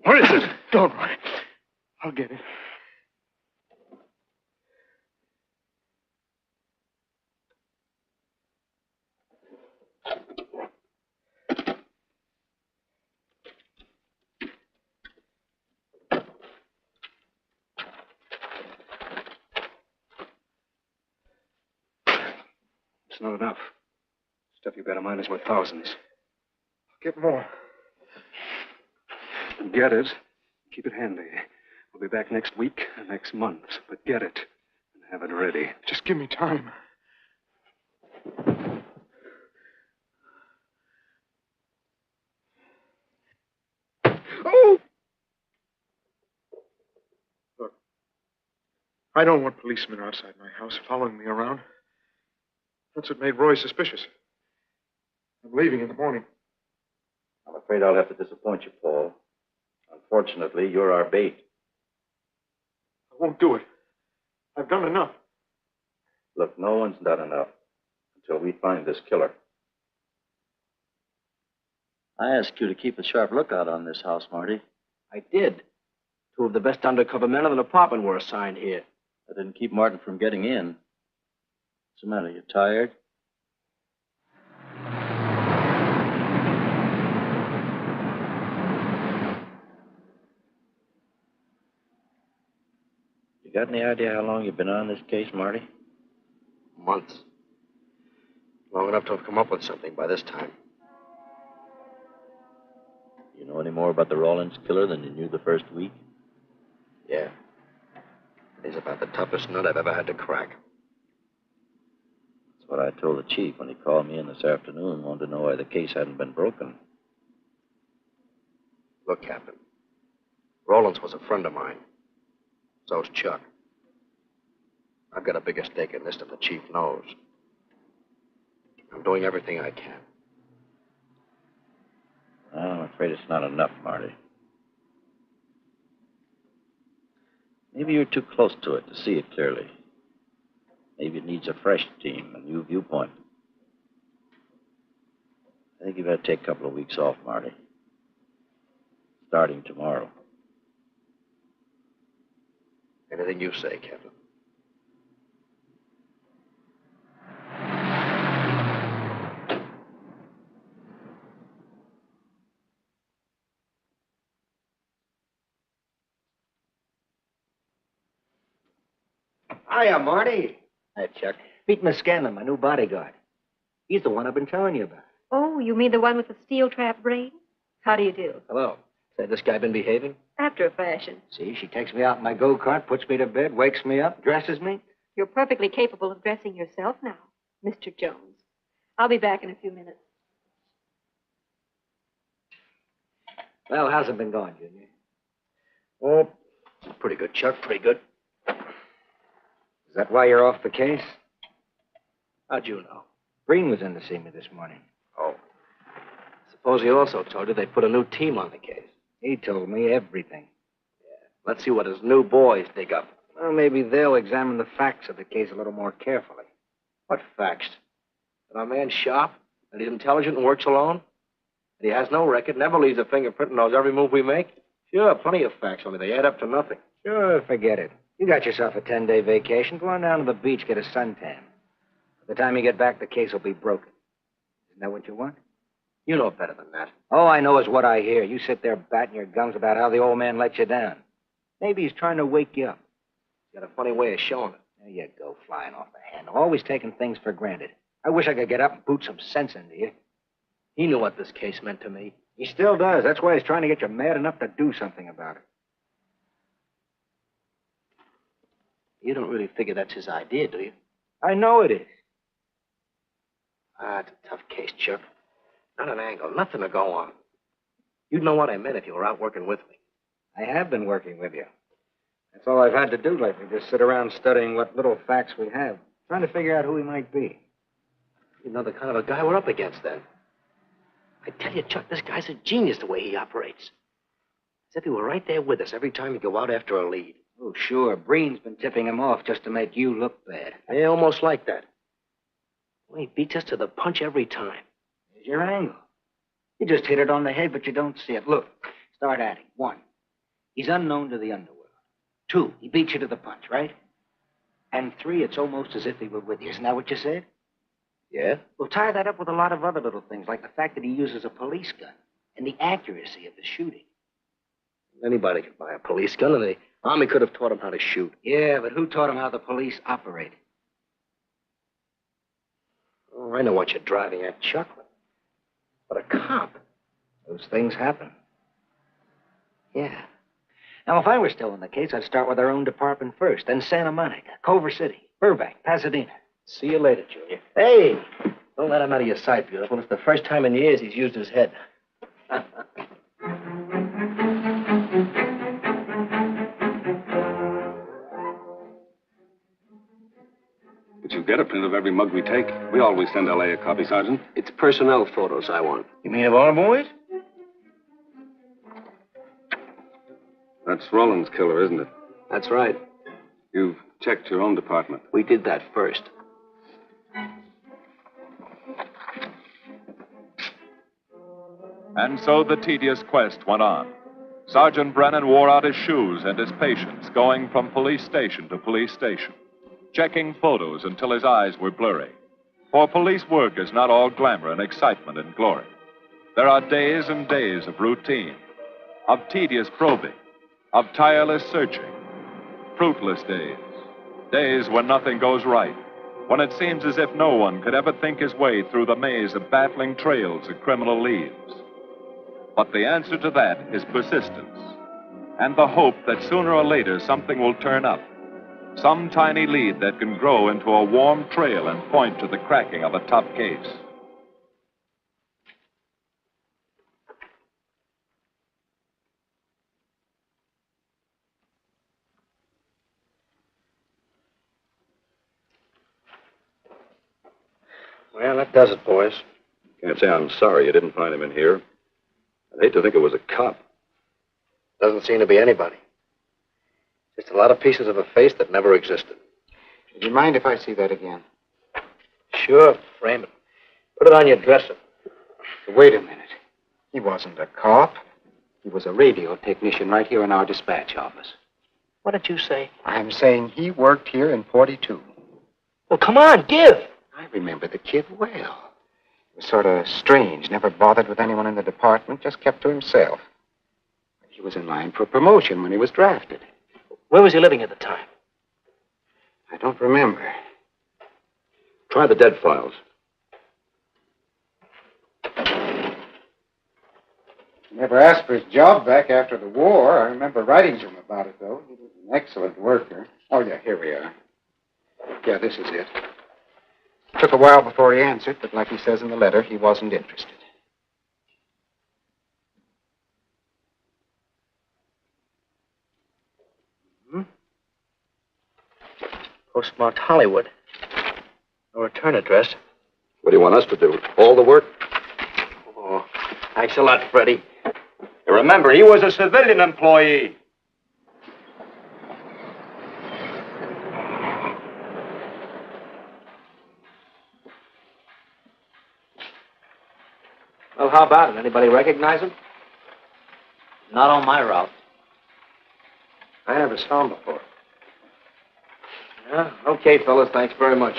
Where is it? Don't, Roy. I'll get it. It's not enough. Stuff you've got in mind is worth thousands. I'll get more. Get it. Keep it handy. We'll be back next week and next month. But get it and have it ready. Just give me time. Oh! Look, I don't want policemen outside my house following me around. That's what made Roy suspicious. I'm leaving in the morning. I'm afraid I'll have to disappoint you, Paul. Unfortunately, you're our bait. I won't do it. I've done enough. Look, no one's done enough until we find this killer. I asked you to keep a sharp lookout on this house, Marty. I did. Two of the best undercover men of the department were assigned here. That didn't keep Martin from getting in. What's the matter? You tired? You got any idea how long you've been on this case, Marty? Months. Long enough to have come up with something by this time. You know any more about the Rawlins killer than you knew the first week? Yeah. He's about the toughest nut I've ever had to crack. That's what I told the chief when he called me in this afternoon, wanted to know why the case hadn't been broken. Look, Captain. Rawlins was a friend of mine. So's Chuck. I've got a bigger stake in this than the chief knows. I'm doing everything I can. Well, I'm afraid it's not enough, Marty. Maybe you're too close to it to see it clearly. Maybe it needs a fresh team, a new viewpoint. I think you better take a couple of weeks off, Marty. Starting tomorrow. Anything you say, Captain. Hiya, Marty. Hi, Chuck. Meet Miss Scanlon, my new bodyguard. He's the one I've been telling you about. Oh, you mean the one with the steel trap brain? How do you do? Hello. Say, this guy been behaving? After a fashion. See, she takes me out in my go-kart, puts me to bed, wakes me up, dresses me. You're perfectly capable of dressing yourself now, Mr. Jones. I'll be back in a few minutes. Well, how's it been going, Junior? Oh, pretty good, Chuck. Pretty good. Is that why you're off the case? How'd you know? Breen was in to see me this morning. Oh. Suppose he also told you they put a new team on the case. He told me everything. Yeah. Let's see what his new boys dig up. Well, maybe they'll examine the facts of the case a little more carefully. What facts? That our man's sharp? That he's intelligent and works alone? That he has no record, never leaves a fingerprint, and knows every move we make? Sure, plenty of facts, only they add up to nothing. Sure, forget it. You got yourself a 10-day vacation. Go on down to the beach, get a suntan. By the time you get back, the case will be broken. Isn't that what you want? You know better than that. All I know is what I hear. You sit there batting your gums about how the old man let you down. Maybe he's trying to wake you up. He's got a funny way of showing it. There you go, flying off the handle. Always taking things for granted. I wish I could get up and boot some sense into you. He knew what this case meant to me. He still does. That's why he's trying to get you mad enough to do something about it. You don't really figure that's his idea, do you? I know it is. Ah, it's a tough case, Chuck. Not an angle, nothing to go on. You'd know what I meant if you were out working with me. I have been working with you. That's all I've had to do lately, just sit around studying what little facts we have, trying to figure out who he might be. You know the kind of a guy we're up against, then. I tell you, Chuck, this guy's a genius the way he operates. As if he were right there with us every time we go out after a lead. Oh, sure. Breen's been tipping him off just to make you look bad. Yeah, almost like that. Well, he beats us to the punch every time. There's your angle. You just hit it on the head, but you don't see it. Look, start adding. 1, he's unknown to the underworld. 2, he beats you to the punch, right? And 3, it's almost as if he were with you. Isn't that what you said? Yeah? Well, tie that up with a lot of other little things, like the fact that he uses a police gun and the accuracy of the shooting. Anybody could buy a police gun, and the Army could have taught him how to shoot. Yeah, but who taught him how the police operate? Oh, I know what you're driving at, Chuck. But a cop. Those things happen. Yeah. Now, if I were still in the case, I'd start with our own department first, then Santa Monica, Culver City, Burbank, Pasadena. See you later, Junior. Hey! Don't let him out of your sight, beautiful. It's the first time in years he's used his head. But you get a print of every mug we take. We always send L.A. a copy, Sergeant. It's personnel photos I want. You mean of our boys? That's Rollins' killer, isn't it? That's right. You've checked your own department. We did that first. And so the tedious quest went on. Sergeant Brennan wore out his shoes and his patience, going from police station to police station, checking photos until his eyes were blurry. For police work is not all glamour and excitement and glory. There are days and days of routine, of tedious probing, of tireless searching, fruitless days, days when nothing goes right, when it seems as if no one could ever think his way through the maze of baffling trails a criminal leaves. But the answer to that is persistence, and the hope that sooner or later something will turn up, some tiny lead that can grow into a warm trail and point to the cracking of a tough case. Well, that does it, boys. Can't say I'm sorry you didn't find him in here. I'd hate to think it was a cop. Doesn't seem to be anybody. Just a lot of pieces of a face that never existed. Would you mind if I see that again? Sure, frame it. Put it on your dresser. Wait a minute. He wasn't a cop. He was a radio technician right here in our dispatch office. What did you say? I'm saying he worked here in 42. Well, come on, give. I remember the kid well. He was sort of strange, never bothered with anyone in the department, just kept to himself. He was in line for promotion when he was drafted. Where was he living at the time? I don't remember. Try the dead files. Never asked for his job back after the war. I remember writing to him about it, though. He was an excellent worker. Oh, yeah, here we are. Yeah, this is it. Took a while before he answered, but like he says in the letter, he wasn't interested. Postmarked Hollywood. No return address. What do you want us to do? All the work? Oh, thanks a lot, Freddie. Remember, he was a civilian employee. Well, how about it? Anybody recognize him? Not on my route. I never saw him before. Yeah, okay, fellas. Thanks very much.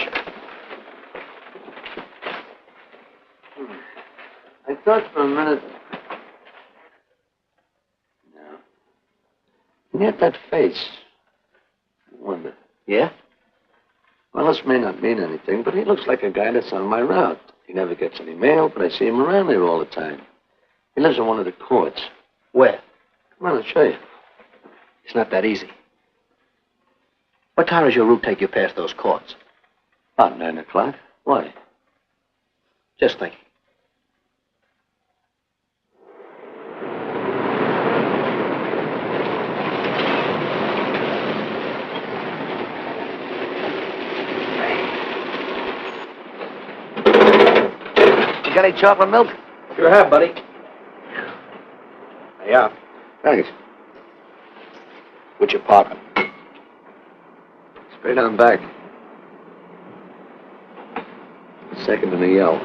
I thought for a minute... No. He had that face. I wonder. Yeah? Well, this may not mean anything, but he looks like a guy that's on my route. He never gets any mail, but I see him around there all the time. He lives in one of the courts. Where? Come on, I'll show you. It's not that easy. What time does your route take you past those courts? About 9 o'clock. Why? Just thinking. You got any chocolate milk? Sure have, buddy. Yeah. Thanks. Which apartment? Straight on back. Second in the yell.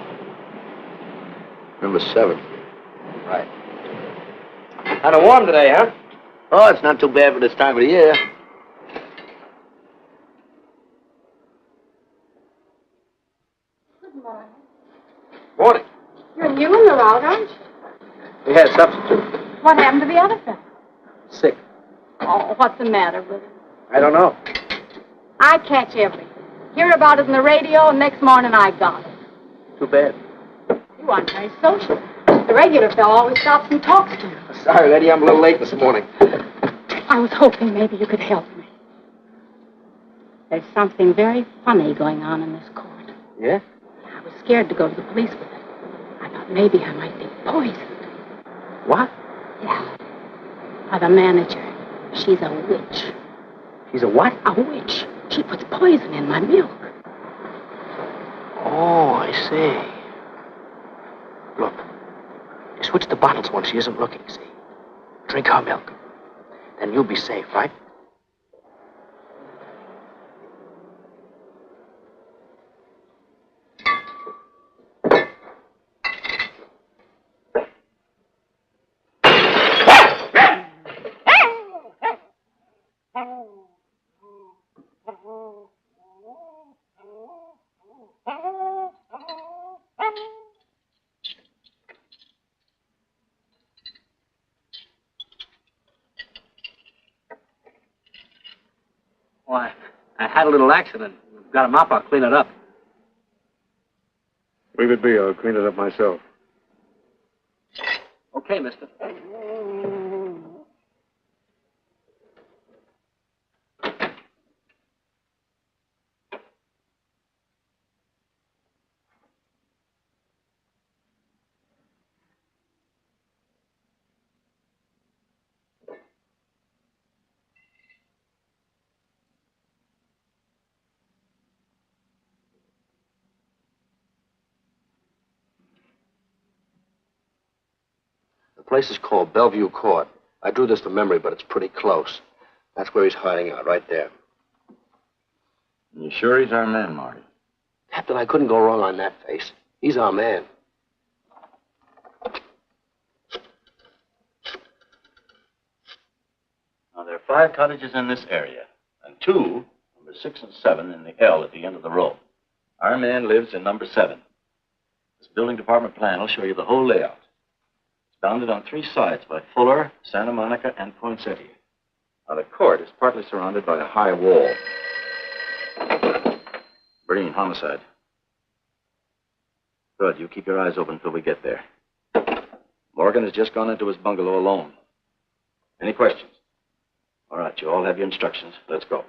Number 7. Right. Kind of warm today, huh? Oh, it's not too bad for this time of the year. Good morning. Morning. You're new in the route, aren't you? We had a substitute. What happened to the other fellow? Sick. Oh, what's the matter with him? I don't know. I catch everything. Hear about it on the radio, and next morning I got it. Too bad. You aren't very social. The regular fellow always stops and talks to you. Sorry, lady, I'm a little late this morning. I was hoping maybe you could help me. There's something very funny going on in this court. Yeah? I was scared to go to the police with it. I thought maybe I might be poisoned. What? Yeah. By the manager. She's a witch. She's a what? A witch. She puts poison in my milk. Oh, I see. Look, you switch the bottles when she isn't looking, see? Drink her milk. Then you'll be safe, right? Why, I had a little accident. Got a mop, I'll clean it up. Leave it be. I'll clean it up myself. Okay, mister. The place is called Bellevue Court. I drew this from memory, but it's pretty close. That's where he's hiding out, right there. You sure he's our man, Marty? Captain, I couldn't go wrong on that face. He's our man. Now, there are 5 cottages in this area, and 2, number 6 and 7, in the L at the end of the row. Our man lives in number 7. This building department plan will show you the whole layout. It's bounded on 3 sides by Fuller, Santa Monica, and Poinsettia. Now, the court is partly surrounded by a high wall. Breen, homicide. Good. You keep your eyes open until we get there. Morgan has just gone into his bungalow alone. Any questions? All right, you all have your instructions. Let's go.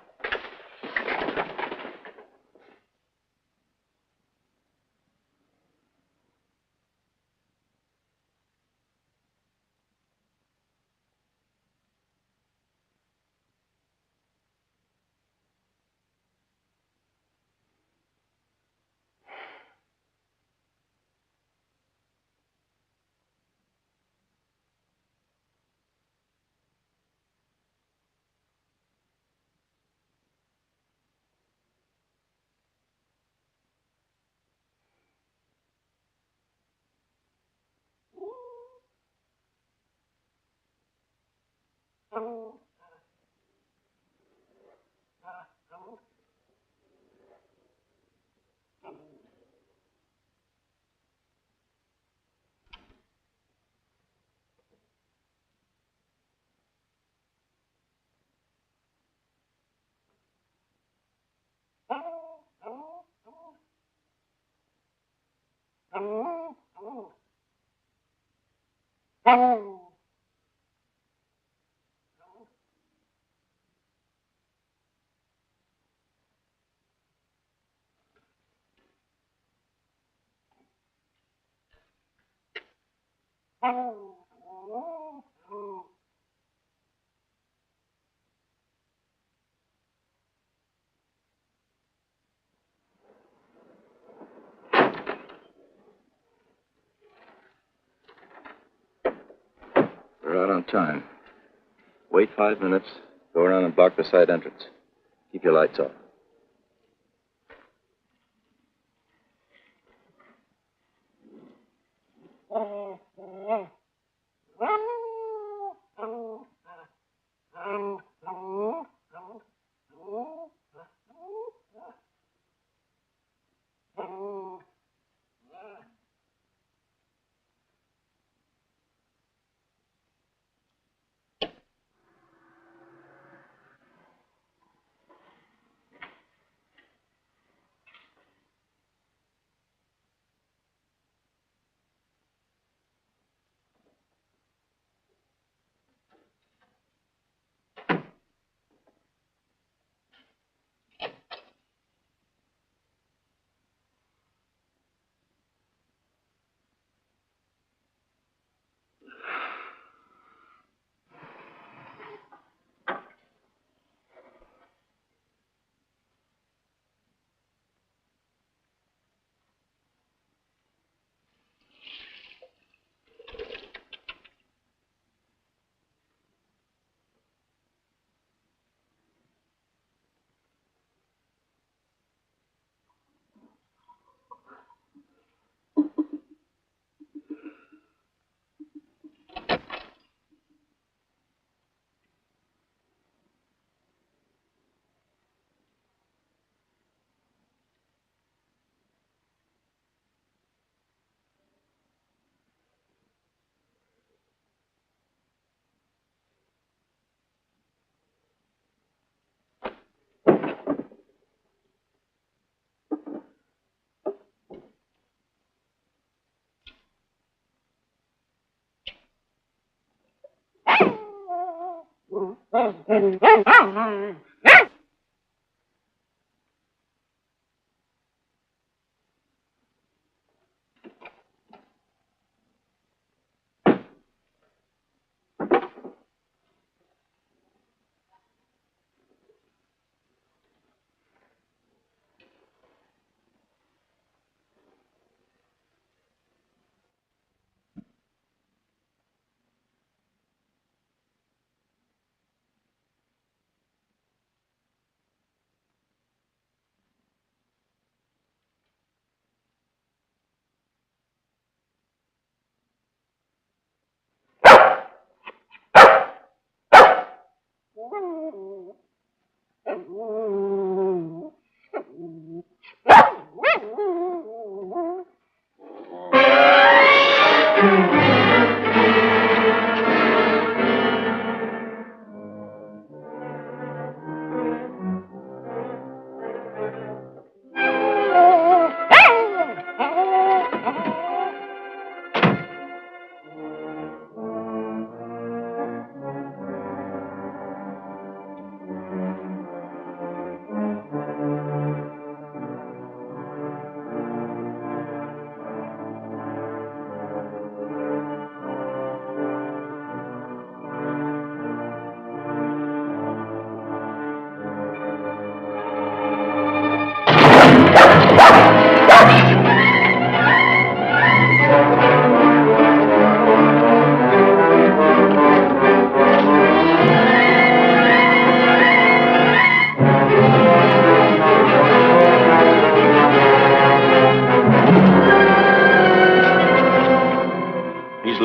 We're out on time. Wait 5 minutes. Go around and block the side entrance. Keep your lights off.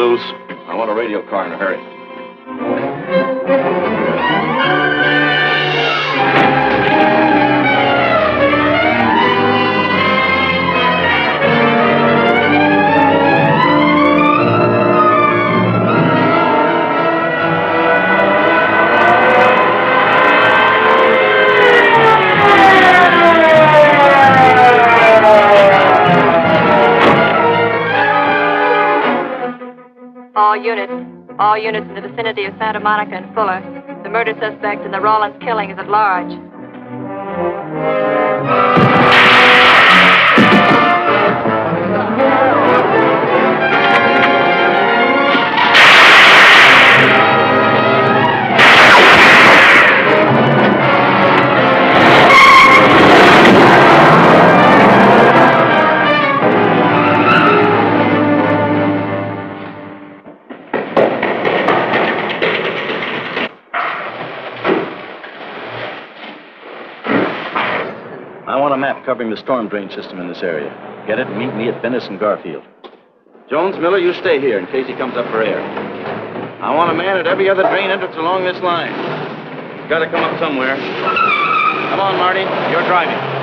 loose. I want a radio car in a hurry. All units in the vicinity of Santa Monica and Fuller. The murder suspect in the Rollins killing is at large. Covering the storm drain system in this area. Get it? Meet me at Venice and Garfield. Jones, Miller, you stay here in case he comes up for air. I want a man at every other drain entrance along this line. He's got to come up somewhere. Come on, Marty. You're driving.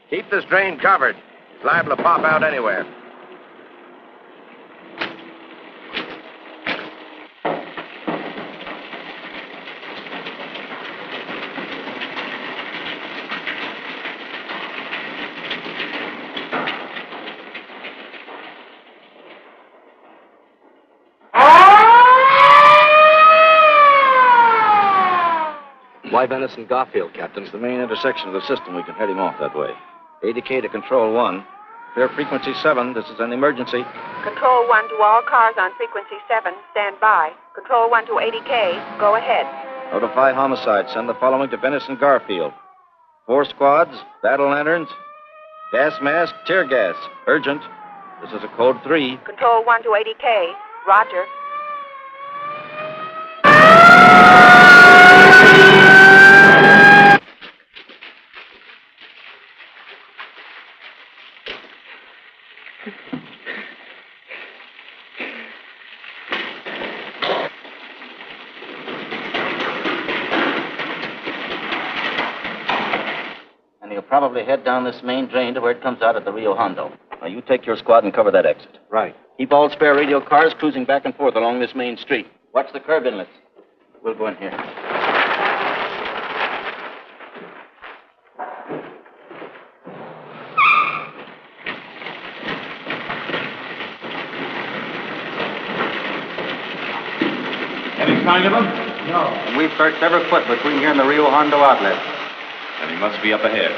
Keep this drain covered. It's liable to pop out anywhere. Why Venice and Garfield, Captain? It's the main intersection of the system. We can head him off that way. ADK to Control 1. Clear frequency 7. This is an emergency. Control 1 to all cars on frequency 7. Stand by. Control 1 to ADK. Go ahead. Notify homicide. Send the following to Venice and Garfield. 4 squads, battle lanterns, gas mask, tear gas. Urgent. This is a code 3. Control 1 to ADK. Roger. Probably head down this main drain to where it comes out at the Rio Hondo. Now, you take your squad and cover that exit. Right. Keep all spare radio cars cruising back and forth along this main street. Watch the curb inlets. We'll go in here. Any sign of him? No. And we've searched every foot between here and the Rio Hondo outlet. Then he must be up ahead.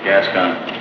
Gas gun.